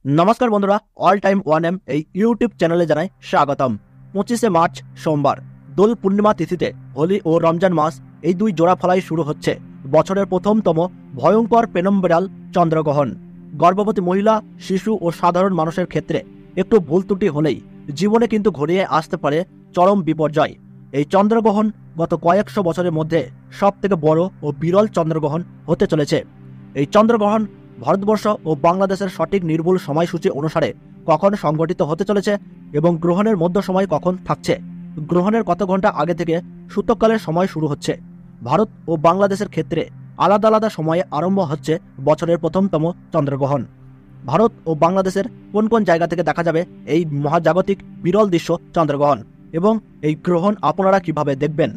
নমস্কার বন্ধুরা, all time one M এই ইউটিউব চ্যানেলে জানাই স্বাগতম। 25শে মার্চ সোমবার দোল পূর্ণিমা তিথিতে হোলি ও রমজান মাস এই দুই জোড়া ফলাই শুরু হচ্ছে বছরের প্রথমতম ভয়ঙ্কর পেনম্বেরাল চন্দ্রগ্রহণ। গর্ভবতী মহিলা, শিশু ও সাধারণ মানুষের ক্ষেত্রে একটু ভুল ত্রুটি হলেই জীবনে কিন্তু ঘনিয়ে আসতে পারে চরম বিপর্যয়। এই চন্দ্রগ্রহণ গত কয়েকশো বছরের মধ্যে সব থেকে বড় ও বিরল চন্দ্রগ্রহণ হতে চলেছে। এই চন্দ্রগ্রহণ ভারতবর্ষ ও বাংলাদেশের সঠিক নির্ভুল সময়সূচি অনুসারে কখন সংঘটিত হতে চলেছে এবং গ্রহণের মধ্য সময় কখন থাকছে, গ্রহণের কত ঘন্টা আগে থেকে সূতককালের সময় শুরু হচ্ছে। ভারত ও বাংলাদেশের ক্ষেত্রে আলাদা আলাদা সময়ে আরম্ভ হচ্ছে বছরের প্রথমতম চন্দ্রগ্রহণ। ভারত ও বাংলাদেশের কোন কোন জায়গা থেকে দেখা যাবে এই মহাজাগতিক বিরল দৃশ্য চন্দ্রগ্রহণ এবং এই গ্রহণ আপনারা কিভাবে দেখবেন?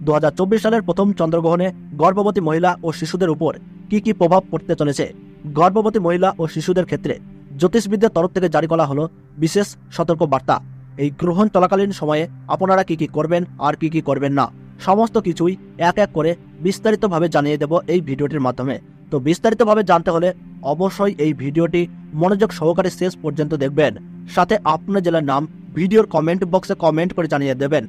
2024 সালের প্রথম চন্দ্রগ্রহণে গর্ভবতী মহিলা ও শিশুদের উপর কি প্রভাব পড়তে চলেছে? গর্ভবতী মহিলা ও শিশুদের ক্ষেত্রে জ্যোতিষবিদদের তরফ থেকে জারি করা হলো বিশেষ সতর্ক বার্তা। এই গ্রহণ চলাকালীন সময়ে আপনারা কি করবেন আর কি করবেন না, সমস্ত কিছুই এক এক করে বিস্তারিতভাবে জানিয়ে দেব এই ভিডিওটির মাধ্যমে। তো বিস্তারিতভাবে জানতে হলে অবশ্যই এই ভিডিওটি মনোযোগ সহকারে শেষ পর্যন্ত দেখবেন। সাথে আপনার জেলার নাম ভিডিওর কমেন্ট বক্সে কমেন্ট করে জানিয়ে দেবেন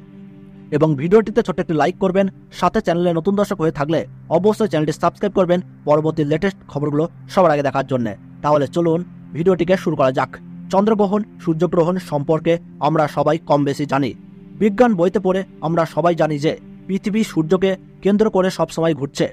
এবং ভিডিওটিতে ছোট্ট একটি লাইক করবেন। সাথে চ্যানেলে নতুন দর্শক হয়ে থাকলে অবশ্যই চ্যানেলটি সাবস্ক্রাইব করবেন পরবর্তী লেটেস্ট খবরগুলো সবার আগে দেখার জন্য। তাহলে চলুন ভিডিওটিকে শুরু করা যাক। চন্দ্রগ্রহণ, সূর্যগ্রহণ সম্পর্কে আমরা সবাই কম বেশি জানি। বিজ্ঞান বইতে পড়ে আমরা সবাই জানি যে পৃথিবী সূর্যকে কেন্দ্র করে সবসময় ঘুরছে,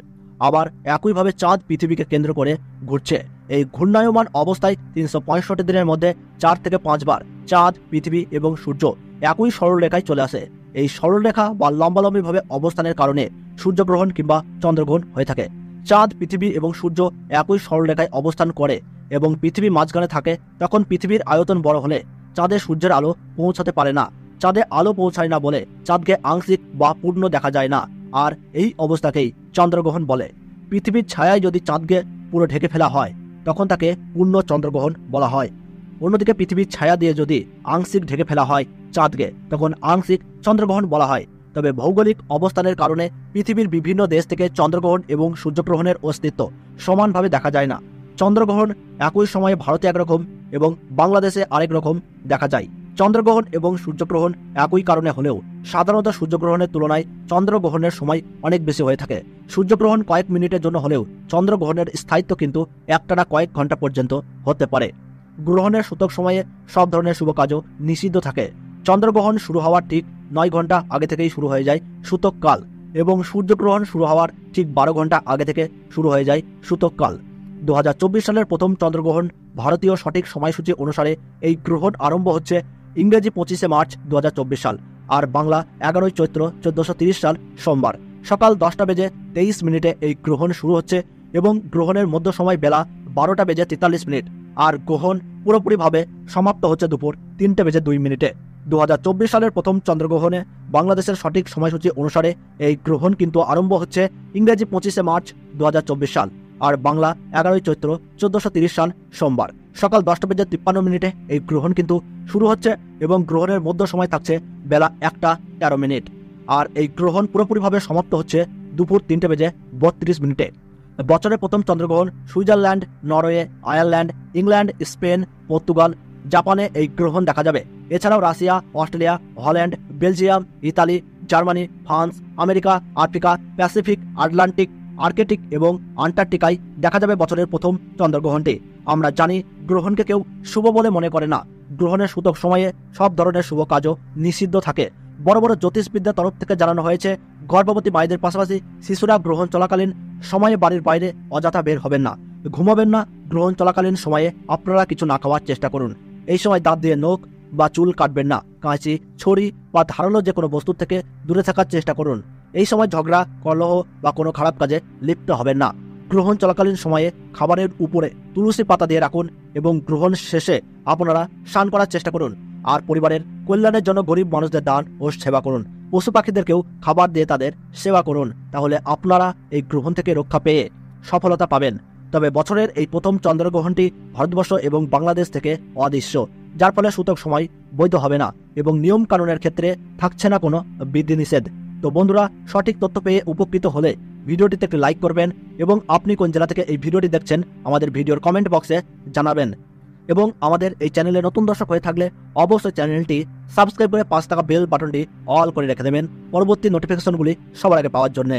আবার একইভাবে চাঁদ পৃথিবীকে কেন্দ্র করে ঘুরছে। এই ঘূর্ণায়মান অবস্থায় 365 দিনের মধ্যে 4 থেকে 5 বার চাঁদ, পৃথিবী এবং সূর্য একই সরলরেখায় চলে আসে। এই সরলরেখা বা লম্বালম্বিভাবে অবস্থানের কারণে সূর্যগ্রহণ কিংবা চন্দ্রগ্রহণ হয়ে থাকে। চাঁদ, পৃথিবী এবং সূর্য একই সরলরেখায় অবস্থান করে এবং পৃথিবী মাঝখানে থাকে। তখন পৃথিবীর আয়তন বড় হলে চাঁদে সূর্যের আলো পৌঁছাতে পারে না। চাঁদে আলো পৌঁছায় না বলে চাঁদকে আংশিক বা পূর্ণ দেখা যায় না, আর এই অবস্থাকেই চন্দ্রগ্রহণ বলে। পৃথিবীর ছায়ায় যদি চাঁদকে পুরো ঢেকে ফেলা হয় তখন তাকে পূর্ণ চন্দ্রগ্রহণ বলা হয়। অন্যদিকে পৃথিবীর ছায়া দিয়ে যদি আংশিক ঢেকে ফেলা হয় চাঁদকে, তখন আংশিক চন্দ্রগ্রহণ বলা হয়। তবে ভৌগোলিক অবস্থানের কারণে পৃথিবীর বিভিন্ন দেশ থেকে চন্দ্রগ্রহণ এবং সূর্যগ্রহণের অস্তিত্ব সমানভাবে দেখা যায় না। চন্দ্রগ্রহণ একই সময়ে ভারতে একরকম এবং বাংলাদেশে আরেক রকম দেখা যায়। চন্দ্রগ্রহণ এবং সূর্যগ্রহণ একই কারণে হলেও সাধারণত সূর্যগ্রহণের তুলনায় চন্দ্রগ্রহণের সময় অনেক বেশি হয়ে থাকে। সূর্যগ্রহণ কয়েক মিনিটের জন্য হলেও চন্দ্রগ্রহণের স্থায়িত্ব কিন্তু একটানা কয়েক ঘন্টা পর্যন্ত হতে পারে। গ্রহণের সূতক সময়ে সব ধরনের শুভ কাজও নিষিদ্ধ থাকে। চন্দ্রগ্রহণ শুরু হওয়ার ঠিক 9 ঘন্টা আগে থেকেই শুরু হয়ে যায় সূতক কাল এবং সূর্যগ্রহণ শুরু হওয়ার ঠিক 12 ঘন্টা আগে থেকে শুরু হয়ে যায় সূতক কাল। 2024 সালের প্রথম চন্দ্রগ্রহণ ভারতীয় সঠিক সময়সূচি অনুসারে এই গ্রহণ আরম্ভ হচ্ছে ইংরেজি 25শে মার্চ 2024 সাল, আর বাংলা 11ই চৈত্র 1430 সাল সোমবার সকাল 10:23 এই গ্রহণ শুরু হচ্ছে এবং গ্রহণের মধ্য সময় বেলা 12:43, আর গ্রহণ পুরোপুরিভাবে সমাপ্ত হচ্ছে দুপুর 3:02। 2024 সালের প্রথম চন্দ্রগ্রহণে বাংলাদেশের সঠিক সময়সূচি অনুসারে এই গ্রহণ কিন্তু আরম্ভ হচ্ছে ইংরেজি 25শে মার্চ 2024 সাল, আর বাংলা 11ই চৈত্র 1430 সাল সোমবার সকাল 10:53 এই গ্রহণ কিন্তু শুরু হচ্ছে এবং গ্রহণের মধ্য সময় থাকছে বেলা 1:13, আর এই গ্রহণ পুরোপুরিভাবে সমাপ্ত হচ্ছে দুপুর 3:32। বছরের প্রথম চন্দ্রগ্রহণ Switzerland, Norway, Ireland, England, Spain, Portugal, জাপানে এই গ্রহণ দেখা যাবে। এছাড়াও Russia, Australia, Holland, Belgium, Italy, Germany, France, America, Africa, Pacific, Atlantic, Arctic এবং আন্টার্কটিকায় দেখা যাবে বছরের প্রথম চন্দ্রগ্রহণটি। আমরা জানি গ্রহণকে কেউ শুভ বলে মনে করে না। গ্রহণের সূতক সময়ে সব ধরনের শুভ কাজও নিষিদ্ধ থাকে। বড় বড় জ্যোতিষবিদ্যার তরফ থেকে জানানো হয়েছে গর্ভবতী মায়েদের পাশাপাশি শিশুরা গ্রহণ চলাকালীন সময়ে বাড়ির বাইরে অযথা বের হবেন না, ঘুমাবেন না। গ্রহণ চলাকালীন সময়ে আপনারা কিছু না খাওয়ার চেষ্টা করুন। এই সময় দাঁত দিয়ে নখ বা চুল কাটবেন না। কাঁচি, ছড়ি বা ধারালো যে কোনো বস্তু থেকে দূরে থাকার চেষ্টা করুন। এই সময় ঝগড়া, কলহ বা কোনো খারাপ কাজে লিপ্ত হবেন না। গ্রহণ চলাকালীন সময়ে খাবারের উপরে তুলসী পাতা দিয়ে রাখুন এবং গ্রহণ শেষে আপনারা স্নান করার চেষ্টা করুন। আর পরিবারের কল্যাণের জন্য গরিব মানুষদের দান ও সেবা করুন। পশু পাখিদেরকেও খাবার দিয়ে তাদের সেবা করুন। তাহলে আপনারা এই গ্রহণ থেকে রক্ষা পেয়ে সফলতা পাবেন। তবে বছরের এই প্রথম চন্দ্রগ্রহণটি ভারতবর্ষ এবং বাংলাদেশ থেকে অদৃশ্য, যার ফলে সূতক সময় বৈধ হবে না এবং নিয়ম কানুনের ক্ষেত্রে থাকছে না কোনো বিধিনিষেধ। তো বন্ধুরা, সঠিক তথ্য পেয়ে উপকৃত হলে ভিডিওটিতে একটি লাইক করবেন এবং আপনি কোন জেলা থেকে এই ভিডিওটি দেখছেন আমাদের ভিডিওর কমেন্ট বক্সে জানাবেন। এবং আমাদের এই চ্যানেলে নতুন দর্শক হয়ে থাকলে অবশ্যই চ্যানেলটি সাবস্ক্রাইব করে 5 টাকা বেল বাটনটি অল করে রেখে দেবেন পরবর্তী নোটিফিকেশনগুলি সবার আগে পাওয়ার জন্য।